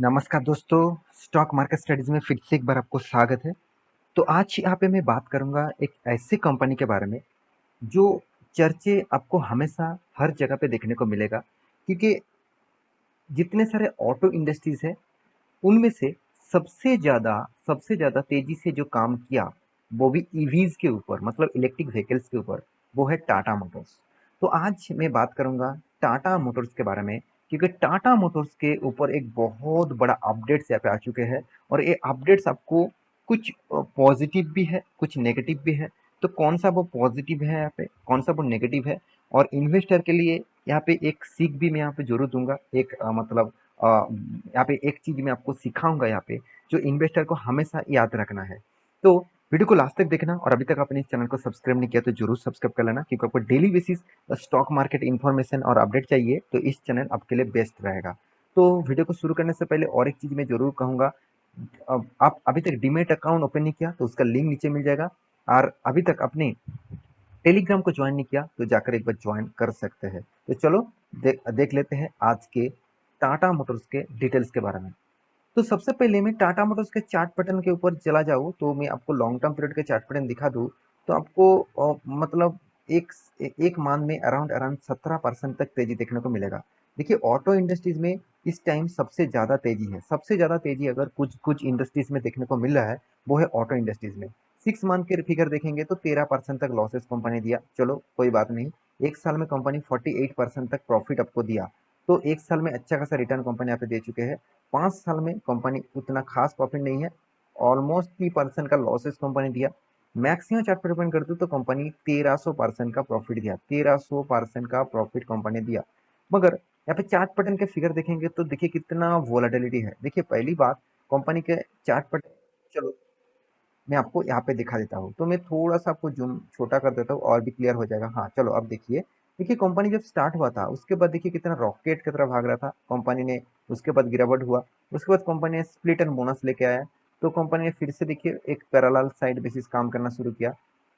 नमस्कार दोस्तों, stock market studies में फिर से एक बार आपको स्वागत है। तो आज यहाँ पे मैं बात करूँगा एक ऐसी कंपनी के बारे में, जो चर्चे आपको हमेशा हर जगह पे देखने को मिलेगा। क्योंकि जितने सारे ऑटो इंडस्ट्रीज है, उनमें से सबसे ज़्यादा सबसे ज़्यादा तेज़ी से जो काम किया, वो भी ईवीज़ के ऊपर मतलब इलेक्ट्रिक व्हीकल्स के ऊपर, वो है टाटा मोटर्स। तो आज मैं बात करूँगा टाटा मोटर्स के बारे में, क्योंकि टाटा मोटर्स के ऊपर एक बहुत बड़ा अपडेट्स यहाँ पे आ चुके हैं और ये अपडेट्स आपको कुछ पॉजिटिव भी है, कुछ नेगेटिव भी है। तो कौन सा वो पॉजिटिव है यहाँ पे, कौन सा वो नेगेटिव है, और इन्वेस्टर के लिए यहाँ पे एक सीख भी मैं यहाँ पे ज़रूर दूँगा। एक मतलब यहाँ पे एक चीज़ मैं आपको सिखाऊँगा यहाँ पे, जो इन्वेस्टर को हमेशा याद रखना है। तो वीडियो को लास्ट तक देखना, और अभी तक आपने इस चैनल को सब्सक्राइब नहीं किया तो ज़रूर सब्सक्राइब कर लेना, क्योंकि आपको daily basis stock market information और अपडेट चाहिए तो इस चैनल आपके लिए बेस्ट रहेगा। तो वीडियो को शुरू करने से पहले और एक चीज़ मैं ज़रूर कहूँगा, अब आप अभी तक डीमैट अकाउंट ओपन नहीं किया तो उसका लिंक नीचे मिल जाएगा, और अभी तक आपने टेलीग्राम को ज्वाइन नहीं किया तो जाकर एक बार ज्वाइन कर सकते हैं। तो चलो देख लेते हैं आज के टाटा मोटर्स के डिटेल्स के बारे में। तो सबसे पहले मैं टाटा मोटर्स के चार्ट पैटर्न के ऊपर चला जाऊँ, तो मैं आपको लॉन्ग टर्म पीरियड के चार्ट पैटर्न दिखा दूँ, तो आपको मतलब एक एक मान में अराउंड अराउंड 17% तक तेजी देखने को मिलेगा। देखिए, ऑटो इंडस्ट्रीज में इस टाइम सबसे ज़्यादा तेजी है। सबसे ज़्यादा तेजी अगर कुछ कुछ इंडस्ट्रीज में देखने को मिल रहा है, वो है ऑटो इंडस्ट्रीज में। 6 मंथ के फिगर देखेंगे तो 13% तक लॉसेस कंपनी दिया, चलो कोई बात नहीं। एक साल में कंपनी 48% तक प्रॉफिट आपको दिया, तो एक साल में अच्छा खासा रिटर्न कंपनी यहाँ पे दे चुके हैं। 5 साल में कंपनी उतना खास प्रॉफिट नहीं है, ऑलमोस्ट 3% का लॉसेस कंपनी दिया। मैक्सिमम चार्ट पर डिपेंड करते तो कंपनी 1300% का प्रॉफिट दिया, 1300% का प्रॉफिट कंपनी दिया। मगर यहाँ पे चार्ट पैटर्न के फिगर देखेंगे तो देखिए कितना वोलेटिलिटी है। देखिए, पहली बात, कंपनी के चार्ट पैटर्न, चलो मैं आपको यहाँ पे दिखा देता हूँ, तो मैं थोड़ा सा आपको जूम छोटा कर देता हूँ और भी क्लियर हो जाएगा। हाँ चलो, अब देखिए। देखिए, कंपनी जब स्टार्ट हुआ था उसके बाद देखिए कितना रॉकेट की तरह भाग रहा था कंपनी ने। उसके बाद गिरावट हुआ, उसके बाद कंपनी ने स्प्लिट एंड बोनस लेके आया, तो कंपनी ने फिर से देखिए एक पैरेलल साइड बेसिस काम करना शुरू किया।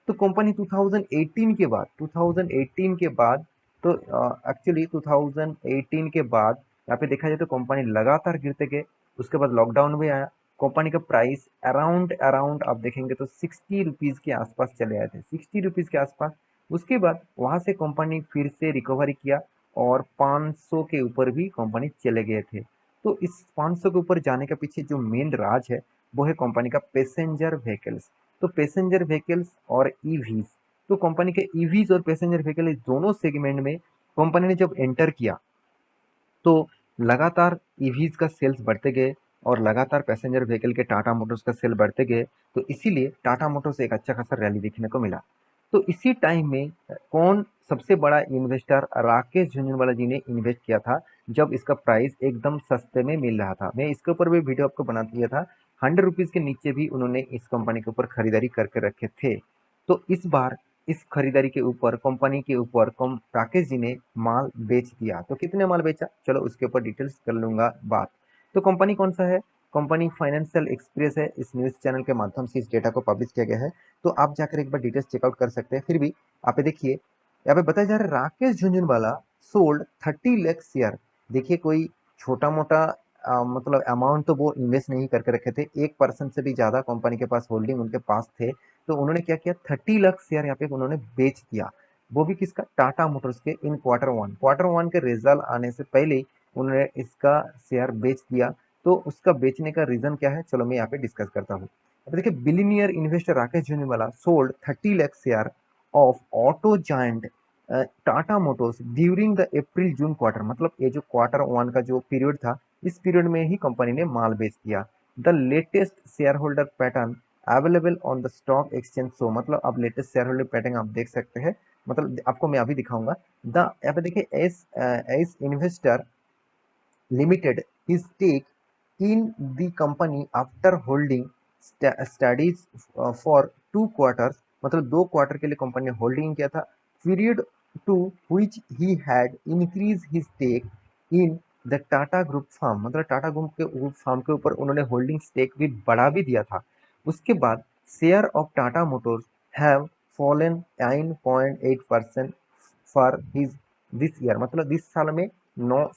तो कंपनी 2018 के बाद तो एक्चुअली 2018 के बाद यहाँ पे देखा जाए तो कंपनी लगातार गिरते गए। उसके बाद लॉकडाउन भी आया, कंपनी का प्राइस अराउंड अराउंड आप देखेंगे तो 60 रुपीज़ के आसपास चले आए थे, 60 रुपीज़ के आसपास। उसके बाद वहां से कंपनी फिर से रिकवरी किया, और 500 के ऊपर भी कंपनी चले गए थे। तो इस 500 के ऊपर जाने के पीछे जो मेन राज है, वो है कंपनी का पैसेंजर व्हीकल्स। तो पैसेंजर व्हीकल्स और ईवीज, तो कंपनी के ईवीज और पैसेंजर व्हीकल इस दोनों सेगमेंट में कंपनी ने जब एंटर किया, तो लगातार ईवीज का सेल्स बढ़ते गए, और लगातार पैसेंजर व्हीकल के टाटा मोटर्स का सेल बढ़ते गए। तो इसीलिए टाटा मोटर्स एक अच्छा खासा रैली देखने को मिला। तो इसी टाइम में कौन सबसे बड़ा इन्वेस्टर, राकेश झुंझुनवाला जी ने इन्वेस्ट किया था, जब इसका प्राइस एकदम सस्ते में मिल रहा था। मैं इसके ऊपर भी वीडियो आपको बना दिया था। 100 रुपीज के नीचे भी उन्होंने इस कंपनी के ऊपर खरीदारी करके रखे थे। तो इस बार इस खरीदारी के ऊपर, कंपनी के ऊपर, कम राकेश जी ने माल बेच दिया। तो कितने माल बेचा, चलो उसके ऊपर डिटेल्स कर लूंगा बात। तो कंपनी कौन सा है, कंपनी फाइनेंशियल एक्सप्रेस है। इस न्यूज चैनल के माध्यम से इस डेटा को पब्लिश किया गया है, तो आप जाकर एक बार डिटेल्स चेकआउट कर सकते हैं। फिर भी आप ये देखिए, यहाँ पे बताया जा रहा है राकेश झुंझुनवाला सोल्ड 30 लाख शेयर। देखिए, कोई छोटा मोटा मतलब अमाउंट तो वो इन्वेस्ट नहीं करके रखे थे। 1% से भी ज्यादा कंपनी के पास होल्डिंग उनके पास थे। तो उन्होंने क्या किया, 30 लाख शेयर यहाँ पे उन्होंने बेच दिया। वो भी किसका, टाटा मोटर्स के। इन क्वार्टर वन के रिजल्ट आने से पहले ही उन्होंने इसका शेयर बेच दिया। तो उसका बेचने का रीजन क्या है, चलो मैं यहाँ पे डिस्कस करता हूँ। अब देखिए, billionaire investor Rakesh Jhunjhunwala sold 30 lakh share of auto giant Tata Motors during the April June quarter. मतलब ये जो क्वार्टर 1 का जो पीरियड था, इस पीरियड में ही कंपनी ने माल बेच दिया। The latest share holder pattern available on the stock exchange show, मतलब अब लेटेस्ट शेयर होल्डर पैटर्न आप देख सकते हैं। मतलब आपको मैं अभी दिखाऊंगा। द यहाँ पे देखिए, S S investor limited his stake in the company after holding studies for 2 quarters। मतलब 2 क्वार्टर के लिए कंपनी ने होल्डिंग किया था। Period to which he had increased his stake in the Tata group firm, मतलब टाटा ग्रुप फार्म के ऊपर उन्होंने होल्डिंग स्टेक भी बढ़ा भी दिया था। उसके बाद share of Tata Motors have fallen 9.8% for his this year, मतलब दिस साल में 9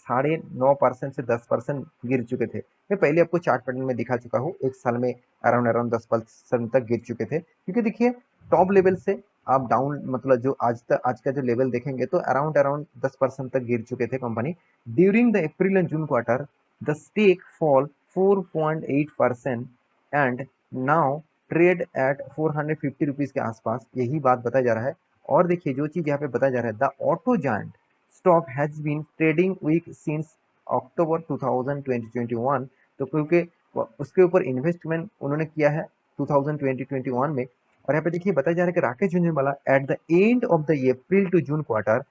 9.5% से 10% गिर चुके थे। मैं पहले आपको चार्ट पैटर्न में दिखा चुका हूँ, एक साल में अराउंड अराउंड 10% तक गिर चुके थे, क्योंकि देखिए टॉप लेवल से आप डाउन मतलब जो आज का जो लेवल देखेंगे तो अराउंड अराउंड 10% तक गिर चुके थे company. During the April and June quarter the stake fall 4.8% and now trade at 450 rupees के आसपास, यही बात बताया जा रहा है। और देखिए जो चीज यहाँ पे बताया जा रहा है, the auto giant stock has been trading weak since October 2021। तो क्योंकि उसके ऊपर इन्वेस्टमेंट उन्होंने किया है 2020-21 में। और यहाँ पे देखिए बताया जा रहा है कि Rakesh Jhunjhunwala at the end of the April to June quarter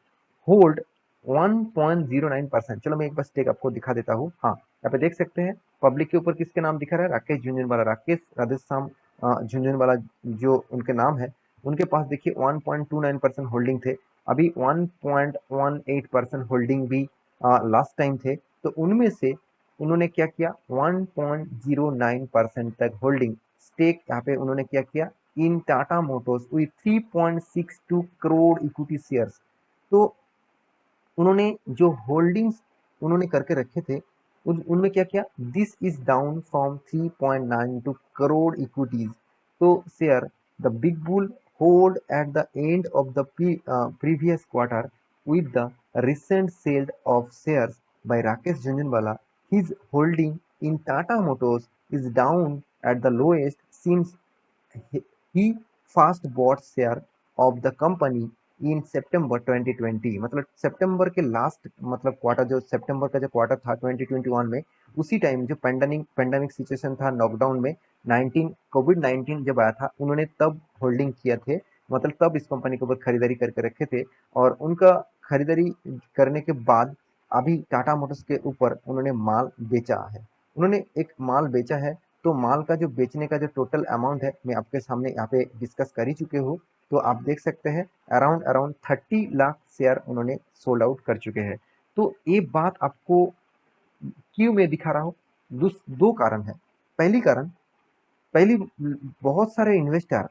hold 1.09%। चलो मैं एक बार स्टेक आपको दिखा देता हूँ। हाँ, यहाँ पे देख सकते हैं पब्लिक के ऊपर किसके नाम दिखा रहा है, राकेश झुनझुनवाला, राकेश राधेश्याम झुनझुनवाला जो उनके नाम है। उनके पास देखिए 1.29% होल्डिंग थे, अभी 1.18% होल्डिंग भी लास्ट टाइम थे। तो उनमें से उन्होंने क्या किया, 1.09% तक होल्डिंग स्टेक यहाँ पे उन्होंने क्या किया in Tata Motors with 3.62 crore equity shares. तो उन्होंने जो होल्डिंग्स उन्होंने करके रखे थे उनमें क्या किया, this is down from 3.92 crore equities to share the big bull hold at the end of the previous quarter with the recent sale of shares by Rakesh Jhunjhunwala. His holding in Tata Motors is down at the lowest since he first bought share of the company इन सितंबर 2020। मतलब सितंबर के last मतलब quarter, जो सितंबर का जो quarter था 2021 में, उसी time जो पेंडेमिक सिचुएशन था लॉकडाउन में, 19 कोविड 19 जब आया था, उन्होंने तब होल्डिंग किए थे, मतलब तब इस कंपनी के ऊपर खरीदारी करके रखे थे। और उनका खरीदारी करने के बाद अभी टाटा मोटर्स के ऊपर उन्होंने माल बेचा है, उन्होंने एक माल बेचा है। तो माल का जो बेचने का जो टोटल अमाउंट है मैं आपके सामने यहाँ पे डिस्कस कर ही चुके हूँ। तो आप देख सकते हैं अराउंड अराउंड 30 लाख शेयर उन्होंने सोल्ड आउट कर चुके हैं। तो ये बात आपको क्यों मैं दिखा रहा हूँ, दो कारण है। पहली कारण, पहली, बहुत सारे इन्वेस्टर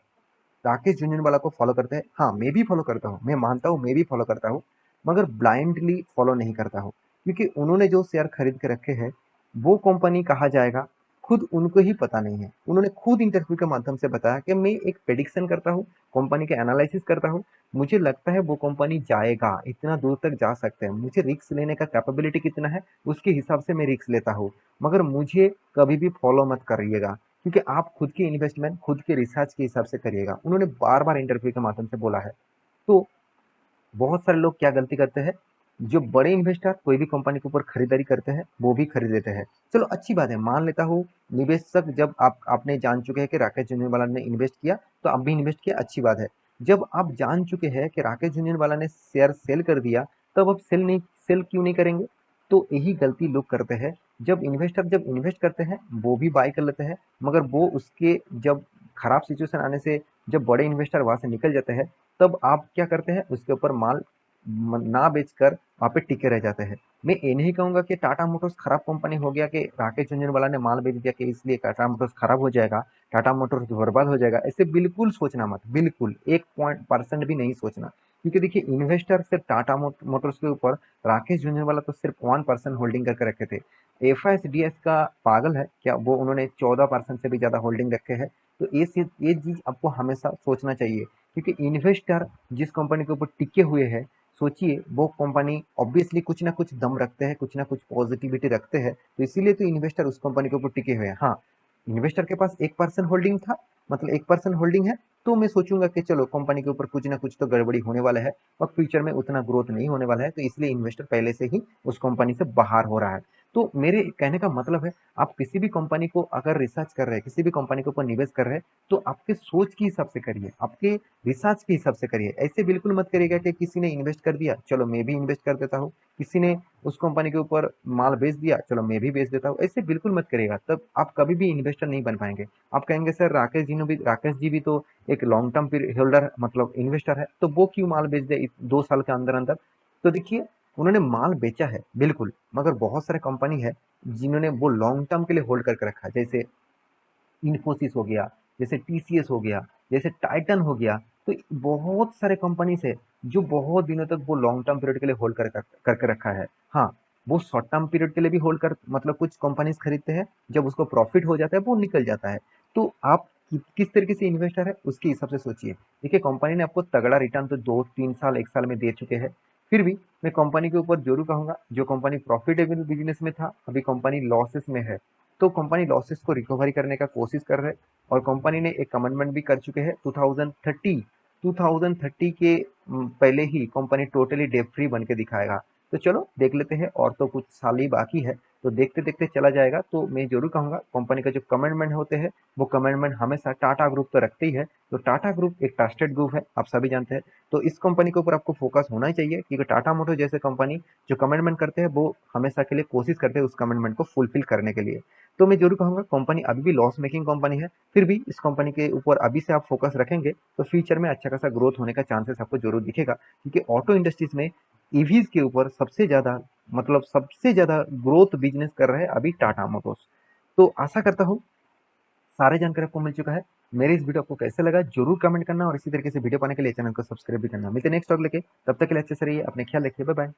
राकेश झुनझुनवाला को फॉलो करते हैं। हाँ, मैं भी फॉलो करता हूँ, मैं मानता हूँ मैं भी फॉलो करता हूँ, मगर ब्लाइंडली फॉलो नहीं करता हूँ, क्योंकि उन्होंने जो शेयर खरीद के रखे हैं वो कंपनी कहाँ जाएगा खुद उनको ही पता नहीं है। उन्होंने खुद इंटरव्यू के माध्यम से बताया कि मैं एक प्रेडिक्शन करता हूँ, कंपनी के एनालिसिस करता हूँ, मुझे लगता है वो कंपनी जाएगा, इतना दूर तक जा सकते हैं, मुझे रिस्क लेने का कैपेबिलिटी कितना है उसके हिसाब से मैं रिस्क लेता हूँ, मगर मुझे कभी भी फॉलो मत करिएगा, क्योंकि आप खुद की इन्वेस्टमेंट खुद के रिसर्च के हिसाब से करिएगा। उन्होंने बार बार इंटरव्यू के माध्यम से बोला है। तो बहुत सारे लोग क्या गलती करते हैं, जो बड़े इन्वेस्टर कोई भी कंपनी के ऊपर खरीदारी करते हैं वो भी खरीद लेते हैं। चलो अच्छी बात है, मान लेता हूँ निवेशक, जब आपने जान चुके हैं कि राकेश झुनझुनवाला ने इन्वेस्ट किया तो आप भी इन्वेस्ट किया, अच्छी बात है। जब आप जान चुके हैं कि राकेश झुनझुनवाला ने शेयर सेल कर दिया, तब आप सेल क्यों नहीं करेंगे। तो यही गलती लोग करते हैं। जब इन्वेस्टर जब इन्वेस्ट करते हैं वो भी बाय कर लेते हैं, मगर वो उसके जब खराब सिचुएशन आने से जब बड़े इन्वेस्टर वहां से निकल जाते हैं, तब आप क्या करते हैं, उसके ऊपर माल ना बेचकर वहां पे टिके रह जाते हैं। मैं ये नहीं कहूंगा कि टाटा मोटर्स खराब कंपनी हो गया, कि राकेश झुनझुनवाला ने माल बेच दिया कि इसलिए टाटा मोटर्स खराब हो जाएगा, टाटा मोटर्स बर्बाद हो जाएगा, ऐसे बिल्कुल सोचना मत, बिल्कुल 1% भी नहीं सोचना। क्योंकि देखिए इन्वेस्टर सिर्फ टाटा मोटर्स के ऊपर, राकेश झुनझुनवाला तो सिर्फ 1% होल्डिंग करके रखे थे। एफआईएसडीएस का पागल है क्या, वो उन्होंने 14% से भी ज्यादा होल्डिंग रखे हैं। तो ये चीज आपको हमेशा सोचना चाहिए, क्योंकि इन्वेस्टर जिस कंपनी के ऊपर टिके हुए हैं, सोचिए वो कंपनी ऑब्वियसली कुछ ना कुछ दम रखते हैं, कुछ ना कुछ पॉजिटिविटी रखते हैं, तो इसीलिए तो इन्वेस्टर उस कंपनी के ऊपर टिके हुए हैं। हाँ, इन्वेस्टर के पास 1% होल्डिंग था, मतलब 1% होल्डिंग है, तो मैं सोचूंगा कि चलो कंपनी के ऊपर कुछ ना कुछ तो गड़बड़ी होने वाला है और फ्यूचर में उतना ग्रोथ नहीं होने वाला है, तो इसलिए इन्वेस्टर पहले से ही उस कंपनी से बाहर हो रहा है। तो मेरे कहने का मतलब है, आप किसी भी कंपनी को अगर रिसर्च कर रहे हैं, किसी भी कंपनी के ऊपर निवेश कर रहे हैं, तो आपके सोच के हिसाब से करिए, आपके रिसर्च के हिसाब से करिए। ऐसे बिल्कुल मत करिएगा कि किसी ने इन्वेस्ट कर दिया चलो मैं भी इन्वेस्ट कर देता हूँ, किसी ने उस कंपनी के ऊपर माल बेच दिया चलो मैं भी बेच देता हूँ, ऐसे बिल्कुल मत करिएगा, तब आप कभी भी इन्वेस्टर नहीं बन पाएंगे। आप कहेंगे सर राकेश जी भी तो एक लॉन्ग टर्म होल्डर मतलब इन्वेस्टर है, तो वो क्यों माल बेच दिया 2 साल के अंदर अंदर। तो देखिए उन्होंने माल बेचा है बिल्कुल, मगर बहुत सारे कंपनी है जिन्होंने वो लॉन्ग टर्म के लिए होल्ड करके रखा है, जैसे इन्फोसिस हो गया, जैसे टीसीएस हो गया, जैसे टाइटन हो गया। तो बहुत सारे कंपनीज है जो बहुत दिनों तक वो लॉन्ग टर्म पीरियड के लिए होल्ड करके रखा है। हाँ, वो शॉर्ट टर्म पीरियड के लिए भी होल्ड कर, मतलब कुछ कंपनीज खरीदते हैं, जब उसको प्रॉफिट हो जाता है वो निकल जाता है। तो आप किस तरीके से इन्वेस्टर है उसके हिसाब से सोचिए। देखिए कंपनी ने आपको तगड़ा रिटर्न तो 2-3 साल 1 साल में दे चुके हैं, फिर भी मैं कंपनी के ऊपर जरूर कहूंगा, जो कंपनी प्रॉफिटेबल बिजनेस में था अभी कंपनी लॉसेस में है, तो कंपनी लॉसेस को रिकवरी करने का कोशिश कर रहे हैं। और कंपनी ने एक कमिटमेंट भी कर चुके हैं 2030 के पहले ही कंपनी टोटली डेट फ्री बन के दिखाएगा। तो चलो देख लेते हैं, और तो कुछ साल ही बाकी है, तो देखते देखते चला जाएगा। तो मैं जरूर कहूंगा कंपनी का जो कमिटमेंट होते हैं वो कमिटमेंट हमेशा टाटा ग्रुप तो रखते ही है। तो टाटा ग्रुप एक ट्रस्टेड ग्रुप है, आप सभी जानते हैं। तो इस कंपनी के ऊपर आपको फोकस होना ही चाहिए, क्योंकि टाटा मोटर जैसे कंपनी जो कमिटमेंट करते हैं वो हमेशा के लिए कोशिश करते हैं उस कमिटमेंट को फुलफिल करने के लिए। तो मैं जरूर कहूंगा कंपनी अभी भी लॉस मेकिंग कंपनी है, फिर भी इस कंपनी के ऊपर अभी से आप फोकस रखेंगे तो फ्यूचर में अच्छा खासा ग्रोथ होने का चांसेस आपको जरूर दिखेगा, क्योंकि ऑटो इंडस्ट्रीज में ईवीज के ऊपर सबसे ज्यादा, मतलब सबसे ज्यादा ग्रोथ बिजनेस कर रहे हैं अभी टाटा मोटर्स। तो आशा करता हूँ सारे जानकारी आपको मिल चुका है। मेरे इस वीडियो आपको कैसे लगा जरूर कमेंट करना, और इसी तरीके से वीडियो पाने के लिए चैनल को सब्सक्राइब भी करना। मिलते हैं नेक्स्ट टॉक लेके, तब तक के लिए अच्छे से रहिए, अपने ख्याल रखिए, बाय बाय।